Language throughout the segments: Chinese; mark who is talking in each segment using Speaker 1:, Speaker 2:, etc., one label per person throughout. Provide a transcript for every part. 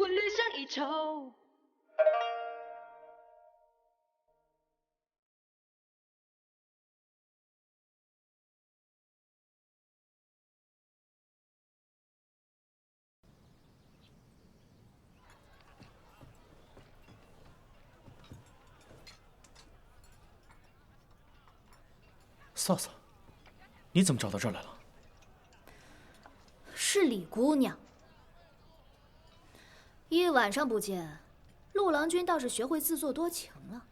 Speaker 1: 婚履上一筹。
Speaker 2: 嫂嫂，你怎么找到这儿来了？
Speaker 3: 是李姑娘。一晚上不见，陆郎君倒是学会自作多情了。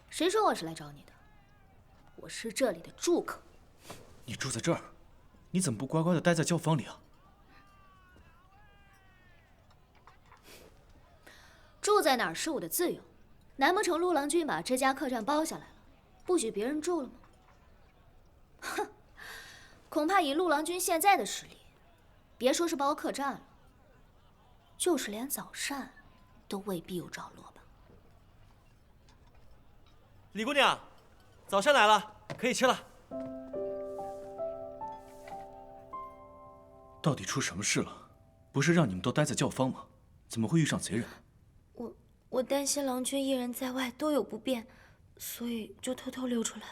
Speaker 3: 谁说我是来找你的？我是这里的住客。
Speaker 2: 你住在这儿，你怎么不乖乖的待在教坊里啊？
Speaker 3: 住在哪儿是我的自由，难不成陆郎君把这家客栈包下来了，不许别人住了吗？哼，恐怕以陆郎君现在的实力，别说是包客栈了，就是连早膳都未必有着落吧。
Speaker 4: 李姑娘，早膳来了，可以吃了。
Speaker 2: 到底出什么事了？不是让你们都待在教坊吗？怎么会遇上贼人？
Speaker 5: 我担心郎君一人在外都有不便，所以就偷偷溜出来。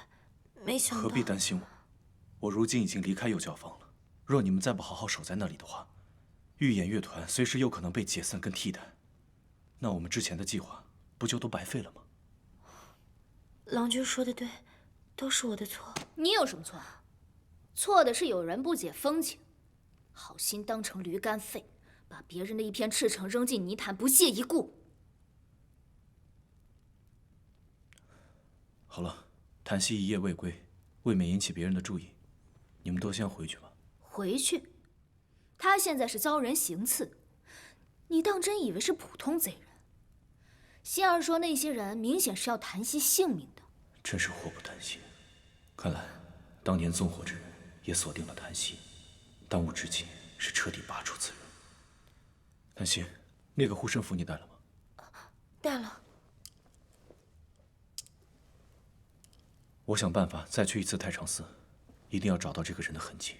Speaker 5: 没想到……
Speaker 2: 何必担心我？我如今已经离开幼教坊了。若你们再不好好守在那里的话，预演乐团随时有可能被解散跟替代，那我们之前的计划不就都白费了吗？
Speaker 5: 郎君说的对，都是我的错。
Speaker 3: 你有什么错？错的是有人不解风情，好心当成驴肝肺，把别人的一片赤诚扔进泥潭，不屑一顾。
Speaker 2: 好了，檀溪一夜未归，未免引起别人的注意，你们都先回去吧。
Speaker 3: 回去？他现在是遭人行刺，你当真以为是普通贼人？希儿说那些人明显是要檀溪性命的。
Speaker 2: 真是祸不单行，看来当年纵火之人也锁定了檀溪，当务之急是彻底拔除此人。檀溪，那个护身符你带了吗？
Speaker 5: 带了。
Speaker 2: 我想办法再去一次太常寺，一定要找到这个人的痕迹。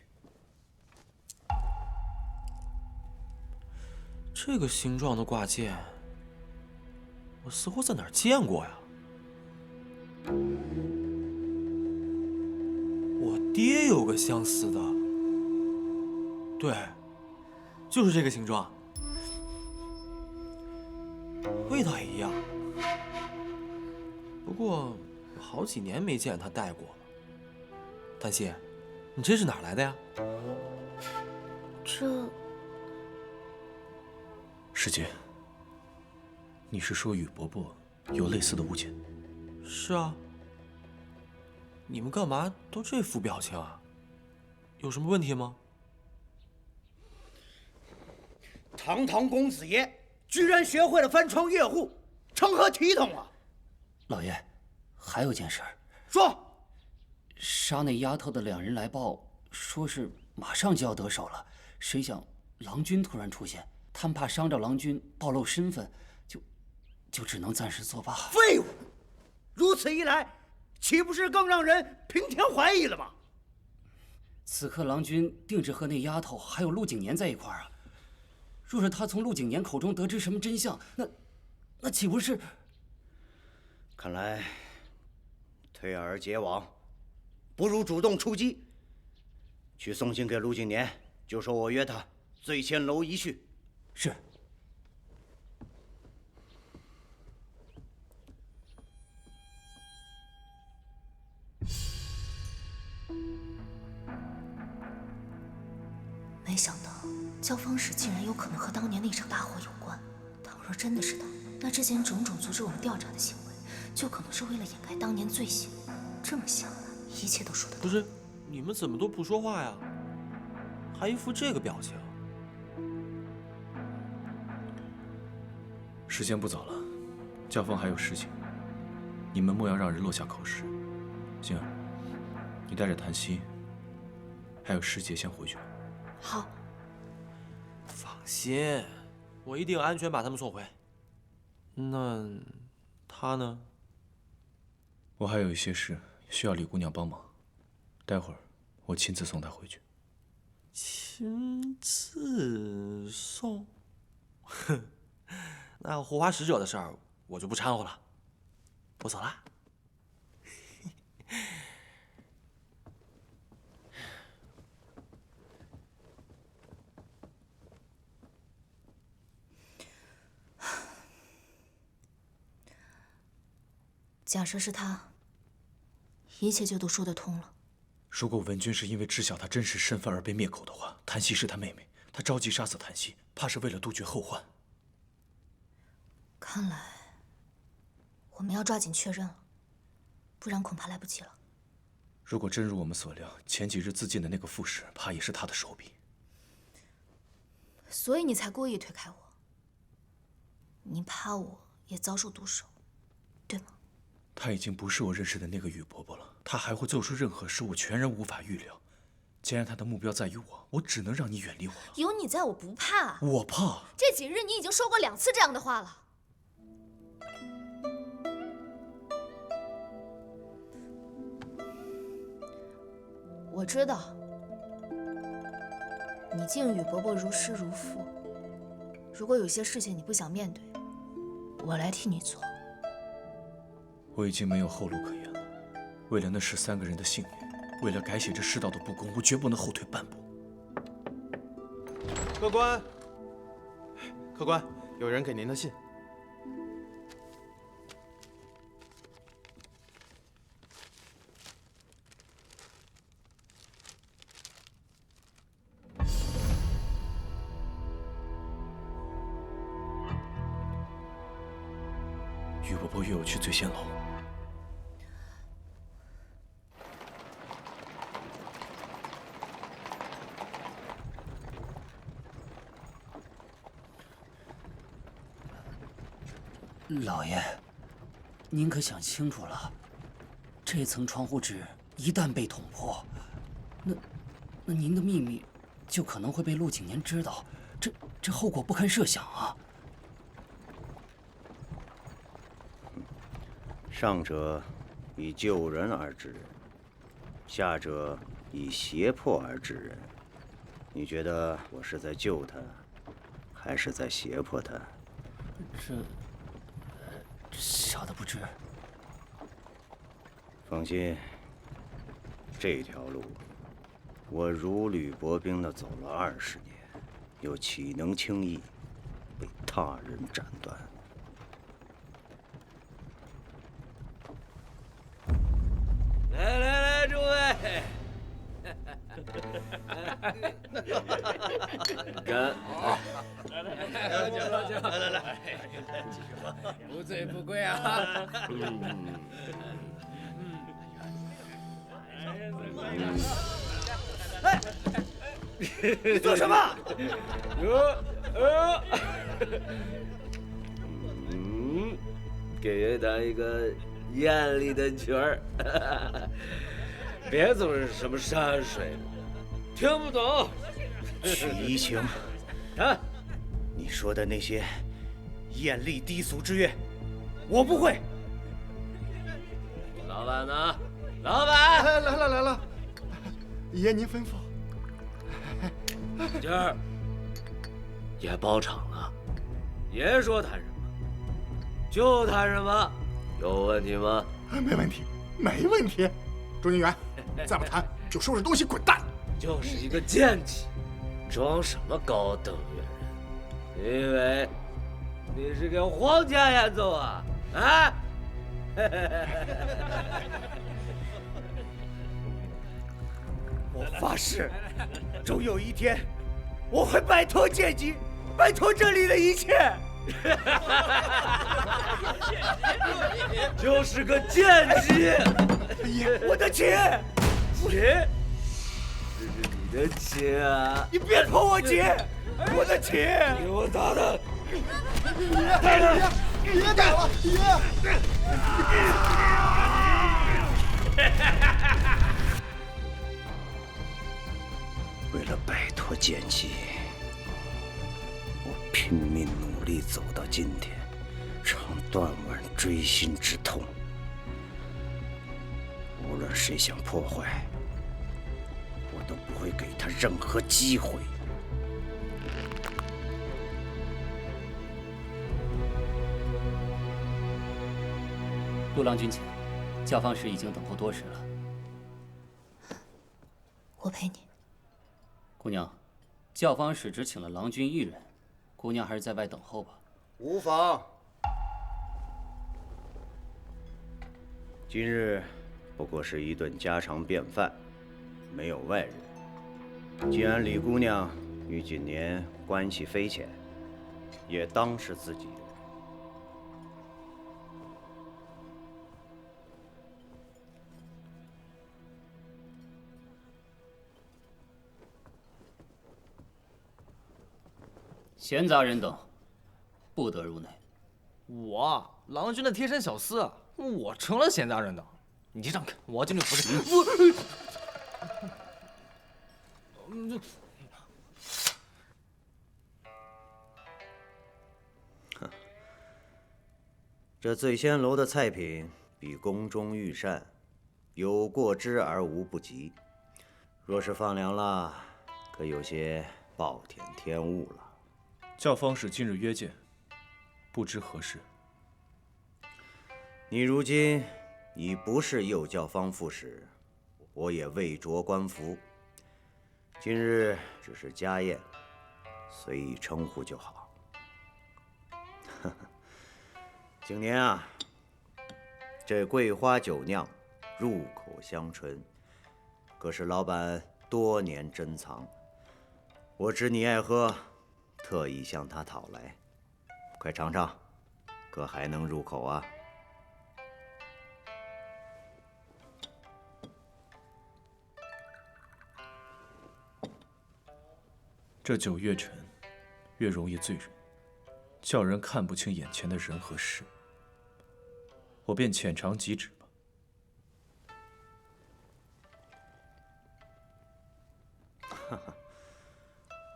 Speaker 4: 这个形状的挂件，我似乎在哪儿见过呀？我爹有个相似的，对，就是这个形状，味道也一样。不过好几年没见他戴过了。檀溪，你这是哪儿来的呀？
Speaker 5: 这……
Speaker 2: 师姐，你是说宇伯伯有类似的物件？
Speaker 4: 是啊。你们干嘛都这副表情啊？有什么问题吗？
Speaker 6: 堂堂公子爷，居然学会了翻窗越户，成何体统啊！
Speaker 7: 老爷，还有件事儿。
Speaker 6: 说。
Speaker 7: 杀那丫头的2人来报，说是马上就要得手了，谁想郎君突然出现，他们怕伤着郎君暴露身份，就只能暂时作罢。
Speaker 6: 废物！如此一来，岂不是更让人平添怀疑了吗？
Speaker 7: 此刻郎君定是和那丫头还有陆景年在一块儿啊。若是他从陆景年口中得知什么真相，那岂不是……
Speaker 6: 看来退而结网，不如主动出击。去送信给陆景年，就说我约他醉仙楼一叙。
Speaker 7: 是。
Speaker 3: 没想到教坊史竟然有可能和当年那场大火有关。倘若真的是他，那之前种种阻止我们调查的行为，就可能是为了掩盖当年罪行。这么想来，一切都说得通。
Speaker 4: 不是，你们怎么都不说话呀？还一副这个表情。
Speaker 2: 时间不早了，教坊还有事情，你们莫要让人落下口实。星儿，你带着檀溪，还有师姐先回去吧。
Speaker 3: 好。
Speaker 4: 放心，我一定安全把他们送回。那他呢？
Speaker 2: 我还有一些事需要李姑娘帮忙，待会儿我亲自送她回去。
Speaker 4: 亲自送？那护花使者的事儿我就不掺和了，我走了。
Speaker 3: 假设是他，一切就都说得通了。
Speaker 2: 如果文君是因为知晓他真实身份而被灭口的话，檀溪是他妹妹，他着急杀死檀溪，怕是为了杜绝后患。
Speaker 3: 看来我们要抓紧确认了，不然恐怕来不及了。
Speaker 2: 如果真如我们所料，前几日自尽的那个副使，怕也是他的手笔。
Speaker 3: 所以你才故意推开我，你怕我也遭受毒手，对吗？
Speaker 2: 他已经不是我认识的那个雨伯伯了，他还会做出任何事，我全然无法预料。既然他的目标在于我只能让你远离我了。
Speaker 3: 有你在，我不怕。
Speaker 2: 我怕。
Speaker 3: 这几日你已经说过2次这样的话了。我知道，你敬雨伯伯如师如父。如果有些事情你不想面对，我来替你做。
Speaker 2: 我已经没有后路可言了。为了那13个人的性命，为了改写这世道的不公，我绝不能后退半步。
Speaker 1: 客官，客官，有人给您的信。
Speaker 2: 雨伯伯约我去醉仙楼。
Speaker 7: 老爷，您可想清楚了？这层窗户纸一旦被捅破，那您的秘密就可能会被陆景年知道，这后果不堪设想啊！
Speaker 6: 上者以救人而治人，下者以胁迫而治人。你觉得我是在救他，还是在胁迫他？
Speaker 7: 这小的不知。
Speaker 6: 放心，这条路我如履薄冰地走了20年，又岂能轻易被他人斩断？
Speaker 8: 来，诸位，干！来，不醉不归啊！
Speaker 6: 你做什么？
Speaker 8: 给乐团一个艳丽的曲儿，别总是什么山水，听不懂。
Speaker 6: 曲怡情，
Speaker 8: 啊，
Speaker 6: 你说的那些艳丽低俗之乐，我不会。
Speaker 8: 老板呢？老板，
Speaker 1: 来了，爷您吩咐。
Speaker 8: 今儿也包场了，爷说谈什么就谈什么，有问题吗？
Speaker 1: 没问题，没问题。周宁元，再不谈就收拾东西滚蛋。
Speaker 8: 就是一个贱气，装什么高等乐人？你以为你是给皇家演奏啊？啊！
Speaker 6: 我发誓，终有一天，我会摆脱阶级，摆脱这里的一切。
Speaker 8: 就是个贱妻！
Speaker 6: 我的琴，
Speaker 8: 琴，这是你的琴啊！
Speaker 6: 你别碰我琴，我的琴！
Speaker 8: 给我打他！
Speaker 1: 别打了，
Speaker 6: 为了摆脱奸细，我拼命努力走到今天，尝断腕锥心之痛。无论谁想破坏，我都不会给他任何机会。
Speaker 7: 陆郎君请，教坊使已经等候多时了。
Speaker 5: 我陪你。
Speaker 7: 姑娘，教坊使只请了郎君一人，姑娘还是在外等候吧。
Speaker 6: 无妨。今日不过是一顿家常便饭，没有外人。既然李姑娘与锦年关系匪浅，也当是自己人。
Speaker 7: 闲杂人等，不得入内。
Speaker 4: 我郎君的贴身小厮，我成了闲杂人等。你让开，我进去服侍。
Speaker 6: 这醉仙楼的菜品比宫中御膳，有过之而无不及。若是放凉了，可有些暴殄天物了。
Speaker 2: 教坊使今日约见，不知何事。
Speaker 6: 你如今已不是右教坊副使，我也未着官服。今日只是家宴，随意称呼就好。景年啊，这桂花酒酿入口香醇，可是老板多年珍藏。我知你爱喝，特意向他讨来，快尝尝，可还能入口啊？
Speaker 2: 这酒越陈，越容易醉人，叫人看不清眼前的人和事。我便浅尝即止吧。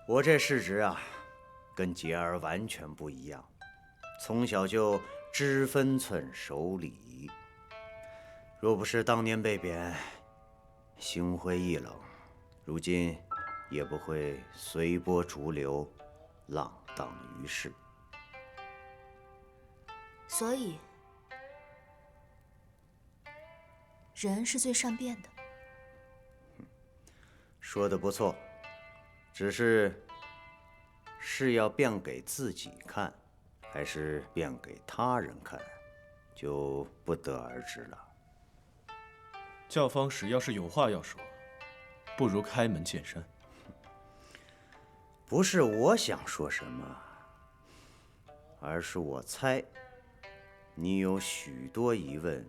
Speaker 6: 我这世侄啊，跟杰儿完全不一样，从小就知分寸、守礼仪。若不是当年被贬，心灰意冷，如今也不会随波逐流，浪荡于世。
Speaker 3: 所以，人是最善变的。
Speaker 6: 说得不错，只是要变给自己看，还是变给他人看，就不得而知了。
Speaker 2: 教坊使要是有话要说，不如开门见山。
Speaker 6: 不是我想说什么，而是我猜你有许多疑问，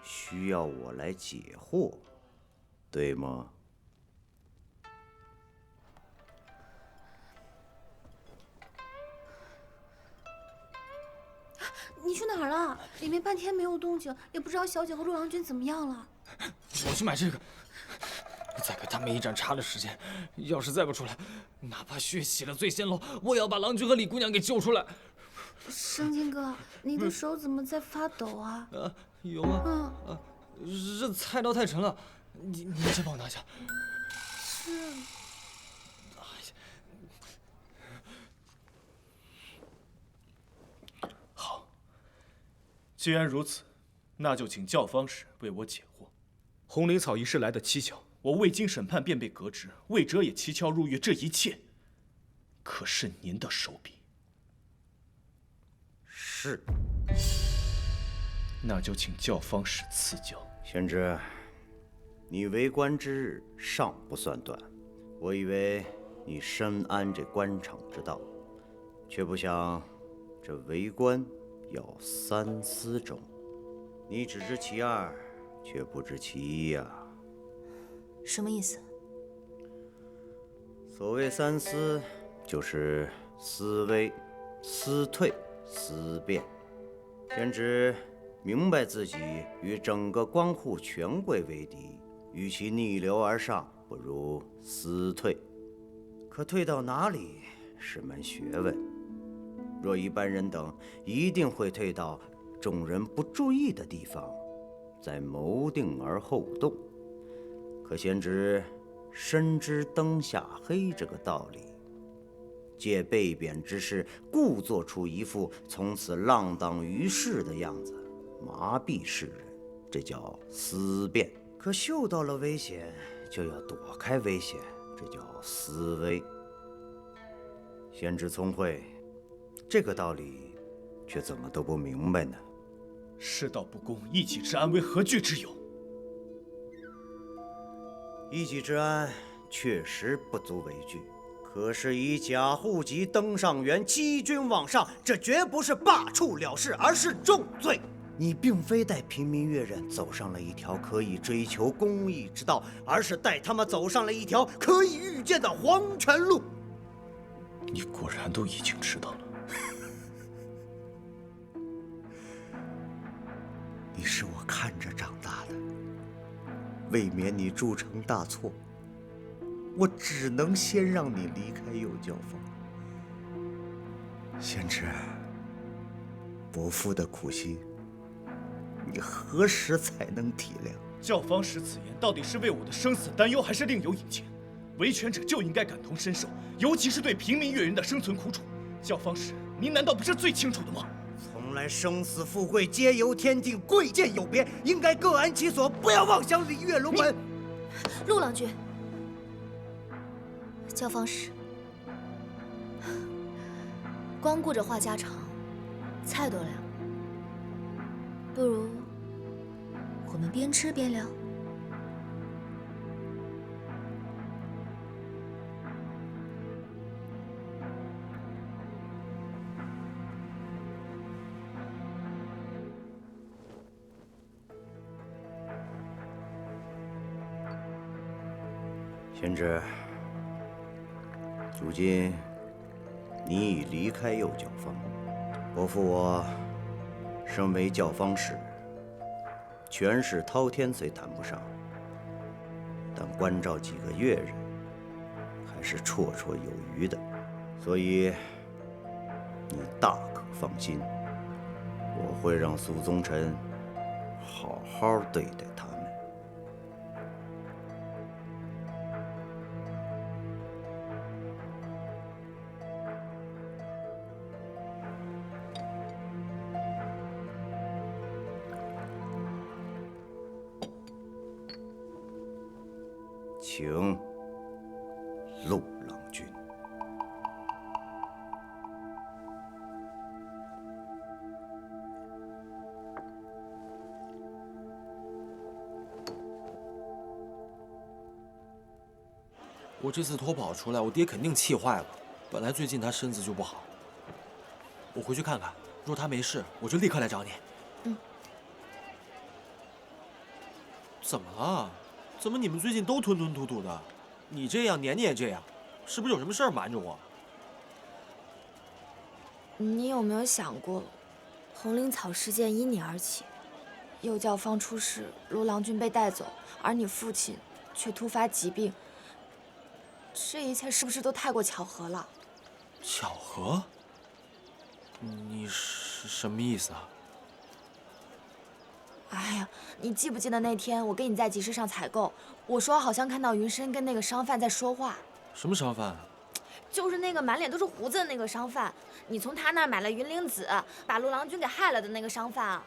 Speaker 6: 需要我来解惑，对吗？
Speaker 5: 你去哪儿了？里面半天没有动静，也不知道小姐和陆郎君怎么样了。
Speaker 4: 我去买这个，再给他们一盏茶的时间。要是再不出来，哪怕血洗了醉仙楼，我也要把郎君和李姑娘给救出来。
Speaker 5: 生津哥，你的手怎么在发抖啊？
Speaker 4: 有吗？这菜刀太沉了，你先帮我拿下。
Speaker 5: 是。
Speaker 2: 好，既然如此，那就请教坊使为我解惑。红灵草一事来得蹊跷，我未经审判便被革职，魏哲也蹊跷入狱，这一切，可是您的手笔？
Speaker 6: 是。
Speaker 2: 那就请教坊使赐教。
Speaker 6: 宣之，你为官之日尚不算短，我以为你深谙这官场之道，却不想这为官要三思中。你只知其二，却不知其一呀。
Speaker 3: 什么意思？
Speaker 6: 所谓三思，就是思危、思退、思变。宣之明白自己与整个官户权贵为敌，与其逆流而上，不如思退。可退到哪里是门学问，若一般人等一定会退到众人不注意的地方，再谋定而后动。可贤侄深知灯下黑这个道理，借被贬之事，故做出一副从此浪荡于世的样子，麻痹世人，这叫思辨；可嗅到了危险，就要躲开危险，这叫思危。先知聪慧，这个道理却怎么都不明白呢？
Speaker 2: 世道不公，一己之安为何惧之有？
Speaker 6: 一己之安确实不足为惧，可是以假户籍登上元，欺君罔上，这绝不是罢黜了事，而是重罪。你并非带平民越人走上了一条可以追求公义之道，而是带他们走上了一条可以预见的黄泉路。
Speaker 2: 你果然都已经知道了。
Speaker 6: 你是我看着长大的，为免你铸成大错，我只能先让你离开右教坊。先知，伯父的苦心，你何时才能体谅？
Speaker 2: 教坊使此言，到底是为我的生死担忧，还是另有隐情？维权者就应该感同身受，尤其是对平民越人的生存苦楚。教坊使，您难道不是最清楚的吗？
Speaker 6: 从来生死富贵皆由天定，贵贱有别，应该各安其所，不要妄想礼乐龙门。
Speaker 3: 陆郎君，教坊使，光顾着话家常，菜多凉，不如我们边吃边聊。
Speaker 6: 先知，如今你已离开右教坊，伯父我身为教坊使，权势滔天虽谈不上，但关照几个越人还是绰绰有余的，所以你大可放心，我会让苏宗臣好好对待他们。请陆郎君。
Speaker 4: 我这次偷跑出来，我爹肯定气坏了。本来最近他身子就不好，我回去看看，若他没事，我就立刻来找你。
Speaker 5: 嗯。
Speaker 4: 怎么了？怎么你们最近都吞吞吐吐的？你这样，年年也这样，是不是有什么事儿瞒着我？
Speaker 5: 你有没有想过，红灵草事件因你而起，右教坊出事，陆郎君被带走，而你父亲却突发疾病，这一切是不是都太过巧合了？
Speaker 4: 巧合？你是什么意思啊？
Speaker 5: 哎呀，你记不记得那天我跟你在集市上采购，我说好像看到云深跟那个商贩在说话。
Speaker 4: 什么商贩？
Speaker 5: 就是那个满脸都是胡子的那个商贩，你从他那儿买了云灵子，把陆郎君给害了的那个商贩啊。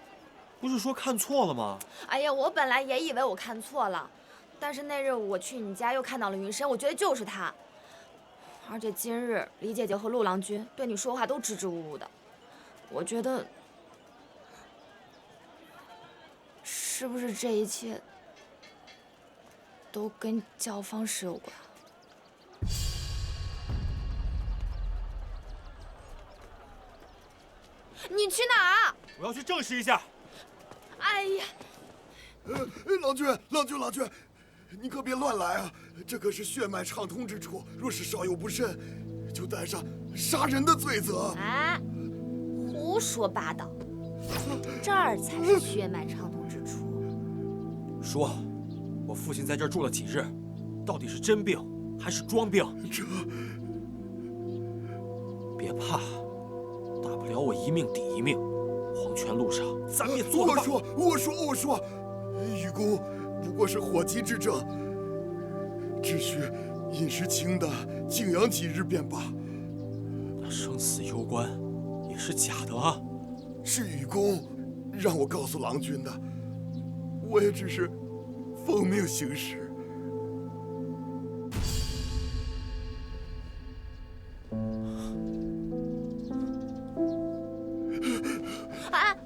Speaker 4: 不是说看错了吗？
Speaker 5: 哎呀，我本来也以为我看错了，但是那日我去你家又看到了云深，我觉得就是他。而且今日李姐姐和陆郎君对你说话都支支吾吾的，我觉得是不是这一切都跟教坊使有关？你去哪儿？
Speaker 4: 我要去证实一下。
Speaker 5: 哎呀，
Speaker 1: 郎君，你可别乱来啊！这可是血脉畅通之处，若是稍有不慎，就带上杀人的罪责。
Speaker 3: 哎，胡说八道！这儿才是血脉畅通之处。
Speaker 4: 说，我父亲在这儿住了几日，到底是真病还是装病？别怕，大不了我一命抵一命。黄泉路上，咱们也做了。
Speaker 1: 我说，愚公不过是火急之症，只需饮食清淡，静养几日便罢。
Speaker 4: 那生死攸关，也是假的啊！
Speaker 1: 是愚公，让我告诉郎君的，我也只是奉命行事。
Speaker 3: 哎，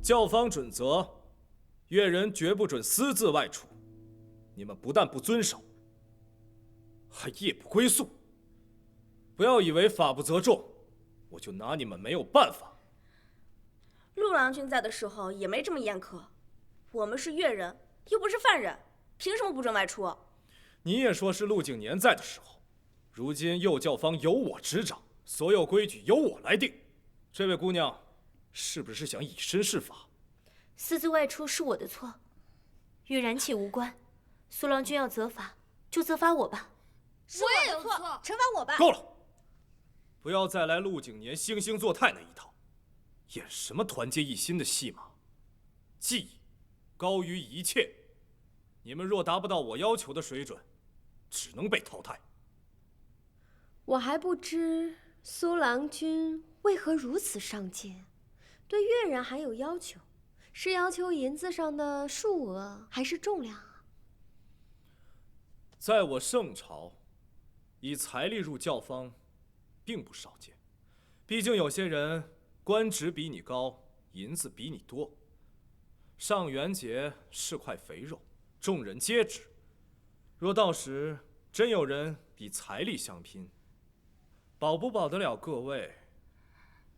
Speaker 9: 教坊准则，越人绝不准私自外出。你们不但不遵守，还夜不归宿。不要以为法不责众，我就拿你们没有办法。
Speaker 10: 陆郎君在的时候也没这么严苛。我们是越人，又不是犯人，凭什么不准外出？
Speaker 9: 你也说是陆景年在的时候，如今右教坊由我执掌，所有规矩由我来定。这位姑娘，是不是想以身试法？
Speaker 5: 私自外出是我的错，与然启无关。苏郎君要责罚，就责罚我吧。
Speaker 10: 是我的错，惩罚我吧。
Speaker 9: 够了！不要再来陆景年惺惺作态那一套，演什么团结一心的戏码？技艺高于一切，你们若达不到我要求的水准，只能被淘汰。
Speaker 11: 我还不知苏郎君为何如此上进，对越人还有要求，是要求银子上的数额还是重量啊？
Speaker 9: 在我圣朝，以财力入教坊，并不少见。毕竟有些人官职比你高，银子比你多。上元节是块肥肉，众人皆知。若到时真有人以财力相拼，保不保得了各位，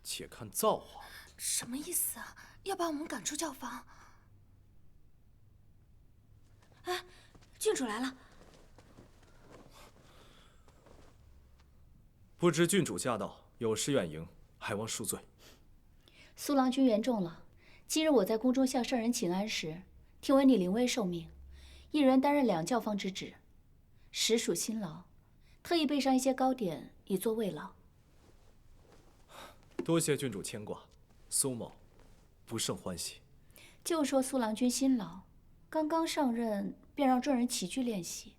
Speaker 9: 且看造化。
Speaker 5: 什么意思啊？要把我们赶出教坊？哎，郡主来了。
Speaker 9: 不知郡主驾到，有失远迎，还望恕罪。
Speaker 12: 苏郎君言重了。今日我在宫中向圣人请安时，听闻你临危受命，一人担任2教坊之职，实属辛劳，特意备上一些糕点以作慰劳。
Speaker 9: 多谢郡主牵挂，苏某不胜欢喜。
Speaker 12: 就说苏郎君辛劳，刚刚上任便让众人齐聚练习。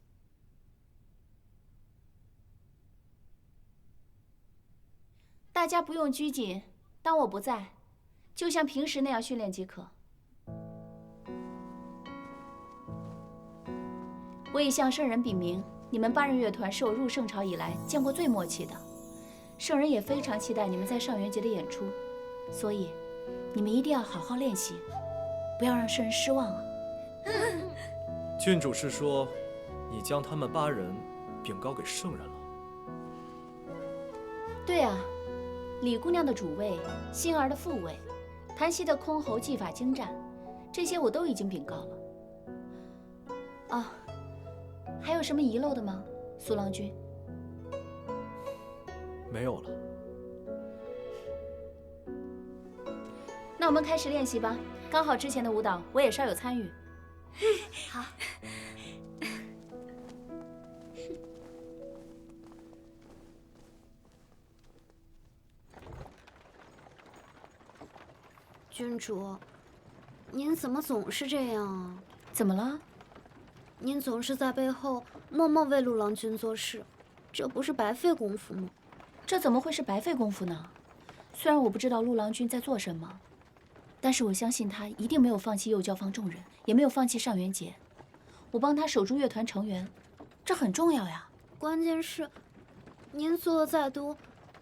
Speaker 12: 大家不用拘谨，当我不在，就像平时那样训练即可。我已向圣人禀明，你们8人乐团是我入圣朝以来见过最默契的，圣人也非常期待你们在上元节的演出，所以你们一定要好好练习，不要让圣人失望啊！
Speaker 9: 郡主是说，你将他们8人禀告给圣人了？
Speaker 12: 对啊。李姑娘的主位，馨儿的副位，檀溪的箜篌技法精湛，这些我都已经禀告了。哦，还有什么遗漏的吗，苏郎君？
Speaker 9: 没有了。
Speaker 12: 那我们开始练习吧。刚好之前的舞蹈我也稍有参与。好。
Speaker 11: 郡主，您怎么总是这样啊？
Speaker 12: 怎么了？
Speaker 11: 您总是在背后默默为陆郎君做事，这不是白费功夫吗？
Speaker 12: 这怎么会是白费功夫呢？虽然我不知道陆郎君在做什么，但是我相信他一定没有放弃右教坊众人，也没有放弃上元节。我帮他守住乐团成员，这很重要呀。
Speaker 11: 关键是，您做的再多，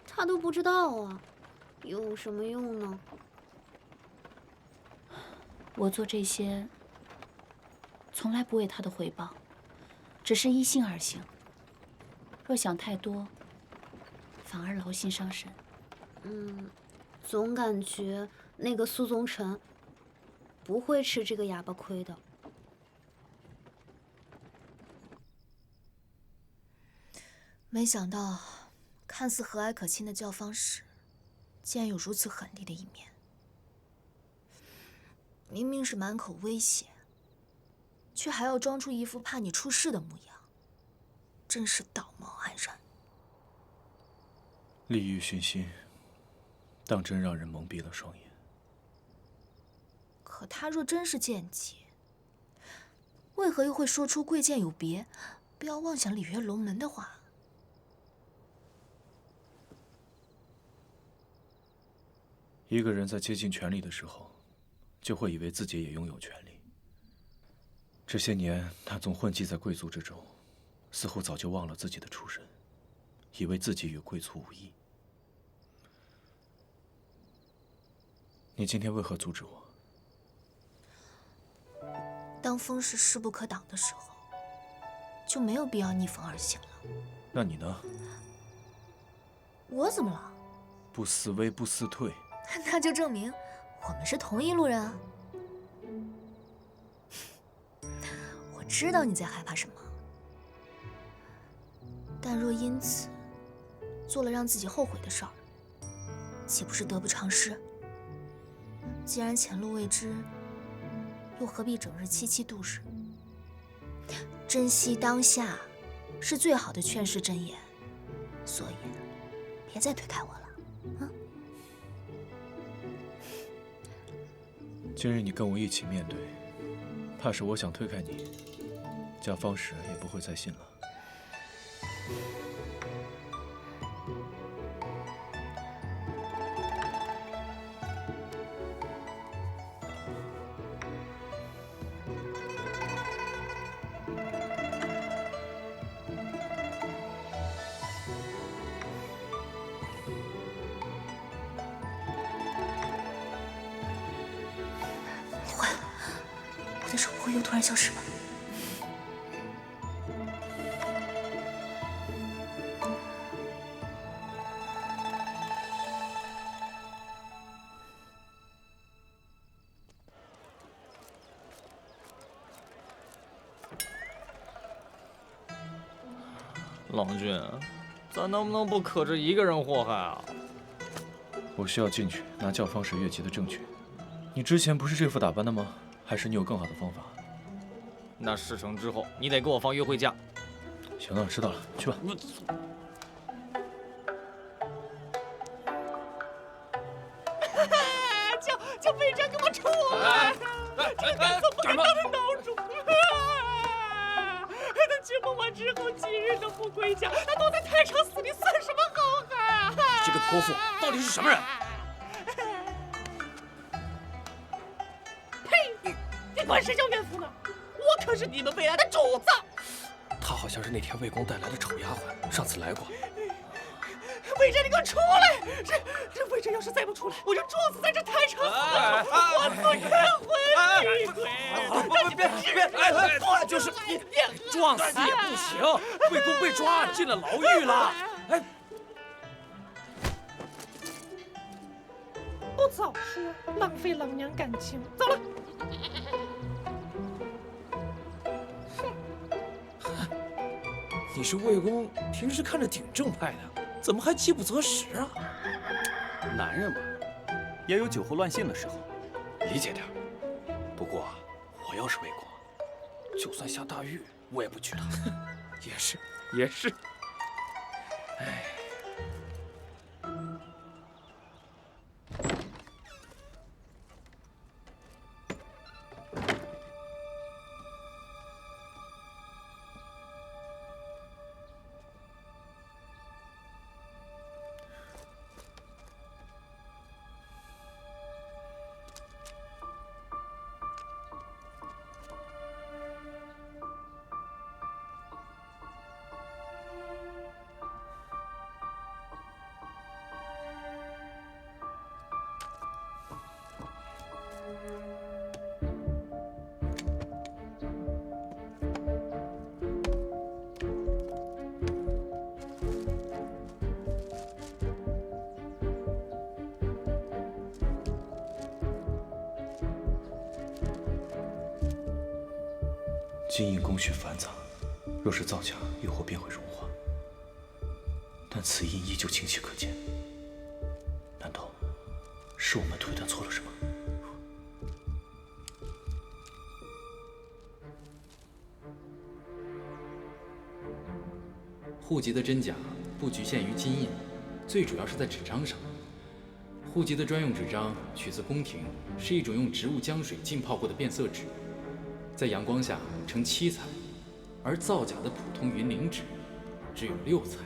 Speaker 11: 他都不知道啊，有什么用呢？
Speaker 12: 我做这些，从来不为他的回报，只是依心而行。若想太多，反而劳心伤神。
Speaker 11: 总感觉那个苏宗臣不会吃这个哑巴亏的。
Speaker 5: 没想到，看似和蔼可亲的教坊使，竟然有如此狠厉的一面。明明是满口威胁，却还要装出一副怕你出事的模样，真是道貌岸然。
Speaker 2: 利欲熏心，当真让人蒙蔽了双眼。
Speaker 5: 可他若真是间谍，
Speaker 3: 为何又会说出贵贱有别，不要妄想鲤跃龙门的话？
Speaker 2: 一个人在接近权力的时候，就会以为自己也拥有权力。这些年，他总混迹在贵族之中，似乎早就忘了自己的出身，以为自己与贵族无异。你今天为何阻止我？
Speaker 3: 当风势势不可挡的时候，就没有必要逆风而行了。
Speaker 2: 那你呢？
Speaker 3: 我怎么了？
Speaker 2: 不思威，不思退。
Speaker 3: 那就证明我们是同一路人啊！我知道你在害怕什么，但若因此做了让自己后悔的事儿，岂不是得不偿失？既然前路未知，又何必整日凄凄度日？珍惜当下是最好的劝世箴言，所以别再推开我了，啊！
Speaker 2: 今日你跟我一起面对，怕是我想推开你，叫方时也不会再信了。
Speaker 3: 我的手不会又突然消失吧？
Speaker 9: 郎君，咱能不能不可着一个人祸害啊？
Speaker 2: 我需要进去拿教方时越级的证据。你之前不是这副打扮的吗？还是你有更好的方法？
Speaker 9: 那事成之后，你得给我放约会假。
Speaker 2: 行了，知道了，去吧。
Speaker 13: 叫魏征给我出来！这个干怎么给他的孬种？他结婚完之后几日都不归家，他躲在太常寺里算什么好汉啊？
Speaker 4: 这个泼妇到底是什么人？
Speaker 13: 呸！你管谁叫怨妇呢？我可是你们未来的主子。
Speaker 4: 她好像是那天魏公带来的丑丫鬟，上次来过。
Speaker 13: 魏征，你给我出来！这魏征要是再不出来，我就撞死在这太常寺了！我不肯回去！
Speaker 4: 别，就是你撞死也不行。魏公被抓进了牢狱了。哎，
Speaker 13: 不早说，浪费老娘感情。走了。
Speaker 4: 你是魏公，平时看着挺正派的，怎么还饥不择食啊？
Speaker 14: 男人嘛，也有酒后乱性的时候，理解点。不过，我要是魏公，就算下大狱，我也不娶她。
Speaker 4: 也是，也是。哎。
Speaker 2: 金印工序繁杂，若是造假，欲火便会融化。但此印依旧清晰可见，难道是我们推断错了什么？
Speaker 15: 户籍的真假不局限于金印，最主要是在纸张上。户籍的专用纸张取自宫廷，是一种用植物浆水浸泡过的变色纸。在阳光下呈7彩，而造假的普通云灵纸只有6彩。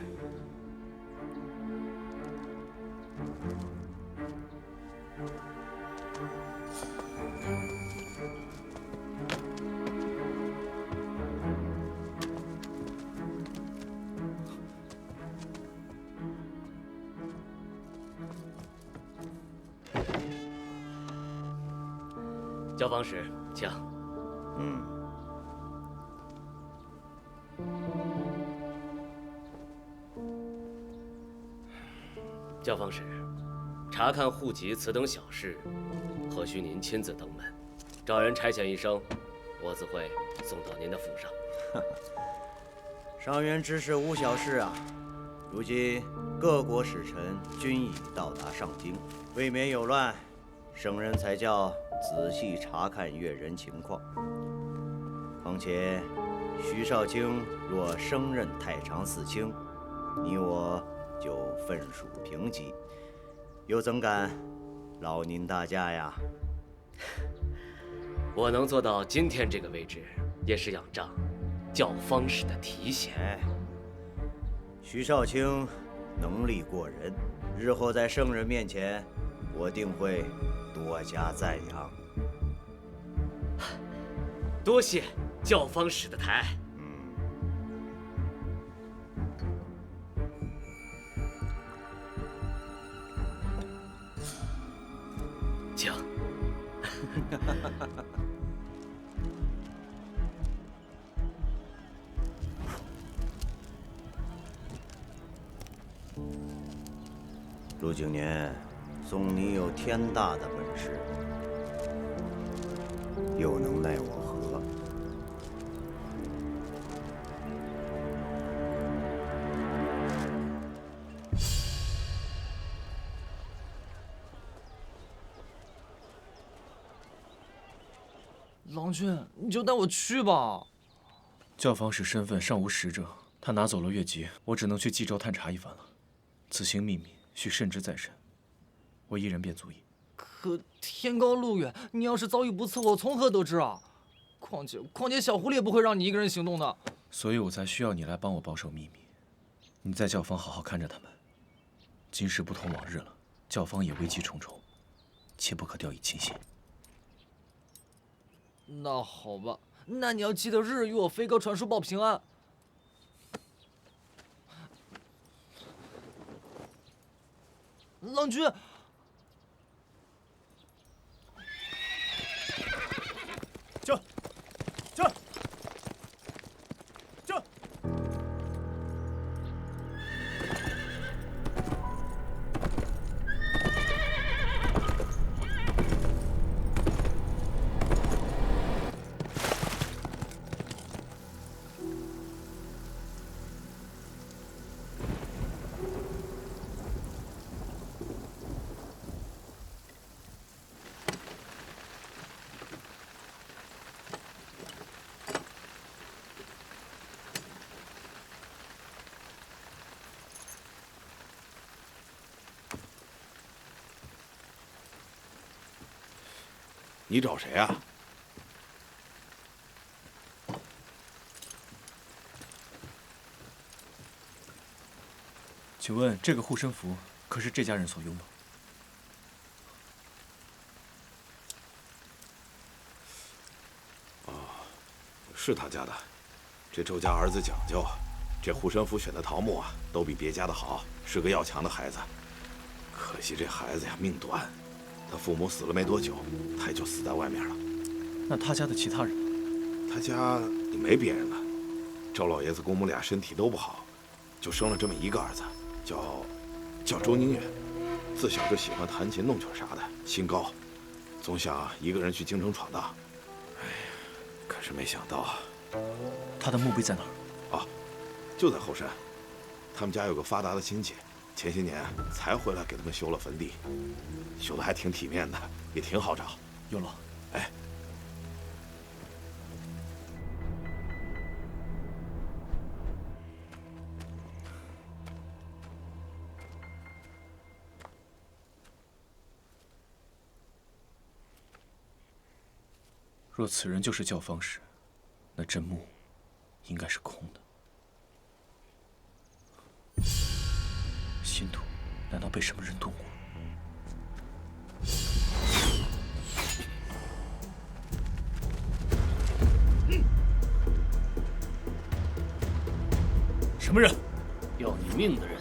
Speaker 8: 教坊使，请。教坊使，查看户籍此等小事，何须您亲自登门？找人差遣一声，我自会送到您的府上。
Speaker 6: 上元之事无小事啊！如今各国使臣均已到达上京，为免有乱，圣人才叫仔细查看阅人情况。况且徐少卿若升任太常寺卿，你我就分属平级，又怎敢劳您大驾呀？
Speaker 8: 我能做到今天这个位置，也是仰仗教坊使的提携。
Speaker 6: 徐少卿能力过人，日后在圣人面前，我定会多加赞扬。
Speaker 8: 多谢教坊使的抬爱。请。
Speaker 6: 陆景年，宋你有天大的本事，又能奈我何？
Speaker 4: 郎君，你就带我去吧。
Speaker 2: 教坊使身份尚无实证，他拿走了月籍，我只能去冀州探查一番了。此行秘密需慎之再慎，我一人便足矣。
Speaker 4: 可天高路远，你要是遭遇不测，我从何得知啊？况且小狐狸也不会让你一个人行动的。
Speaker 2: 所以我才需要你来帮我保守秘密。你在教坊好好看着他们。今时不同往日了，教坊也危机重重，切不可掉以轻心。
Speaker 4: 那好吧，那你要记得日日与我飞鸽传书报平安。郎君，
Speaker 1: 驾！
Speaker 16: 你找谁啊？
Speaker 2: 请问这个护身符可是这家人所拥的？
Speaker 16: 是他家的。这周家儿子讲究，这护身符选的桃木啊，都比别家的好，是个要强的孩子。可惜这孩子呀命短，他父母死了没多久，他也就死在外面了。
Speaker 2: 那他家的其他人？
Speaker 16: 他家也没别人了。周老爷子公母俩身体都不好，就生了这么一个儿子，叫周宁远。自小就喜欢弹琴弄曲啥的，心高，总想一个人去京城闯荡。哎呀，可是没想到，
Speaker 2: 他的墓碑在哪儿？
Speaker 16: 啊，就在后山。他们家有个发达的亲戚，前些年才回来给他们修了坟地，修的还挺体面的，也挺好找。
Speaker 2: 有了。
Speaker 16: 哎。
Speaker 2: 若此人就是教方时，那真墓应该是空的。新土难道被什么人动过？
Speaker 7: 什么人？要你命的人。